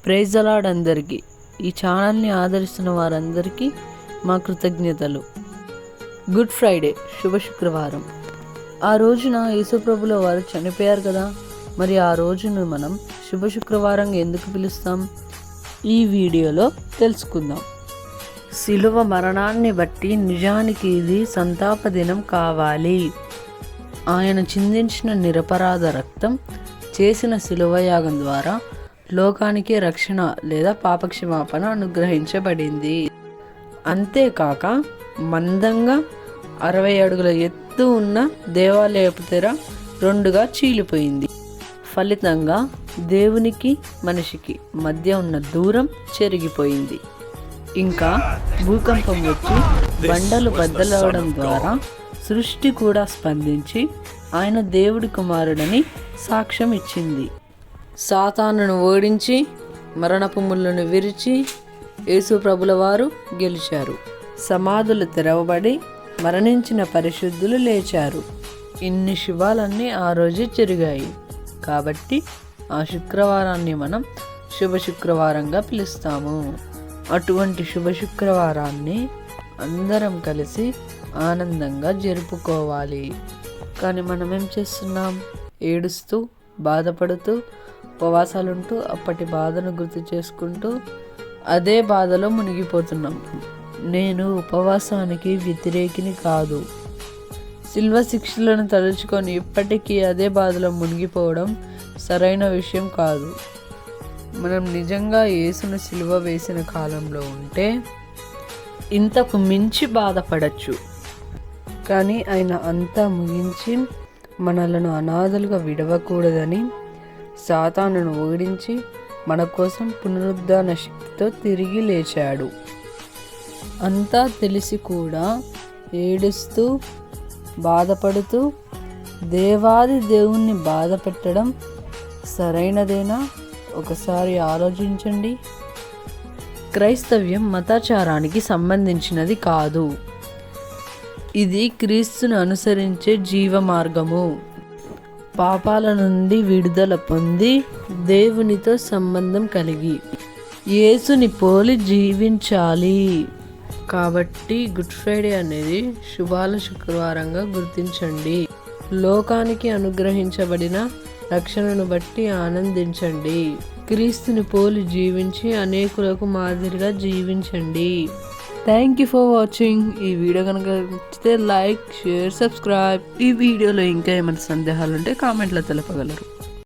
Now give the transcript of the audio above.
Praise the lord అందరికీ. ఈ ఛానల్ని ఆదరిస్తున్న వారందరికీ మా కృతజ్ఞతలు. గుడ్ ఫ్రైడే, శుభ శుక్రవారం. ఆ రోజున యేసుప్రభుల వారు చనిపోయారు కదా, మరి ఆ రోజును మనం శుభ శుక్రవారంగా ఎందుకు పిలుస్తాం? ఈ వీడియోలో తెలుసుకుందాం. శిలువ మరణాన్ని బట్టి నిజానికి ఇది సంతాప దినం కావాలి. ఆయన చిందించిన నిరపరాధ రక్తం, చేసిన శిలువ యాగం ద్వారా లోకానికి రక్షణ లేదా పాపక్షమాపణ అనుగ్రహించబడింది. అంతేకాక మందంగా 60 అడుగుల ఎత్తు ఉన్న దేవాలయపు తెర 2గా చీలిపోయింది. ఫలితంగా దేవునికి మనిషికి మధ్య ఉన్న దూరం చెరిగిపోయింది. ఇంకా భూకంపం వచ్చి బండలు బద్దలవడం ద్వారా సృష్టి కూడా స్పందించి ఆయన దేవుడి కుమారుడని సాక్ష్యం ఇచ్చింది. సాతానును ఓడించి మరణపు ముళ్ళను విరిచి యేసు ప్రభుల వారు గెలిచారు. సమాధులు తెరవబడి మరణించిన పరిశుద్ధులు లేచారు. ఇన్ని శుభాలన్నీ ఆ రోజే జరిగాయి. కాబట్టి ఆ శుక్రవారాన్ని మనం శుభ శుక్రవారంగా పిలుస్తాము. అటువంటి శుభ శుక్రవారాన్ని అందరం కలిసి ఆనందంగా జరుపుకోవాలి. కానీ మనం ఏం చేస్తున్నాం? ఏడుస్తూ, బాధపడుతూ, ఉపవాసాలుంటూ, అప్పటి బాధను గుర్తు చేసుకుంటూ అదే బాధలో మునిగిపోతున్నాం. నేను ఉపవాసానికి వ్యతిరేకిని కాదు. శిల్వ శిక్షలను తలుచుకొని ఇప్పటికీ అదే బాధలో మునిగిపోవడం సరైన విషయం కాదు. మనం నిజంగా యేసును సిలువ వేసిన కాలంలో ఉంటే ఇంతకు మించి బాధపడచ్చు. కానీ ఆయన అంతా ముగించి మనలను అనాథలుగా విడవకూడదని సాతానును ఓడించి మన కోసం పునరుద్ధాన శక్తితో తిరిగి లేచాడు. అంతా తెలిసి కూడా ఏడుస్తూ, బాధపడుతూ దేవాది దేవుణ్ణి బాధ పెట్టడం సరైనదేనా? ఒకసారి ఆలోచించండి. క్రైస్తవ్యం మతాచారానికి సంబంధించినది కాదు. ఇది క్రీస్తును అనుసరించే జీవ మార్గము. పాపాల నుండి విడుదల పొంది దేవునితో సంబంధం కలిగి యేసుని పోలి జీవించాలి. కాబట్టి గుడ్ ఫ్రైడే అనేది శుభాల శుక్రవారంగా గుర్తించండి. లోకానికి అనుగ్రహించబడిన రక్షణను బట్టి ఆనందించండి. క్రీస్తుని పోలి జీవించి అనేకులకు మాదిరిగా జీవించండి. Thank you for watching. ఈ వీడియో కనుక నచ్చితే లైక్, షేర్, సబ్స్క్రైబ్. ఈ వీడియోలో ఇంకా ఏమైనా సందేహాలు ఉంటే కామెంట్లో తెలపగలరు.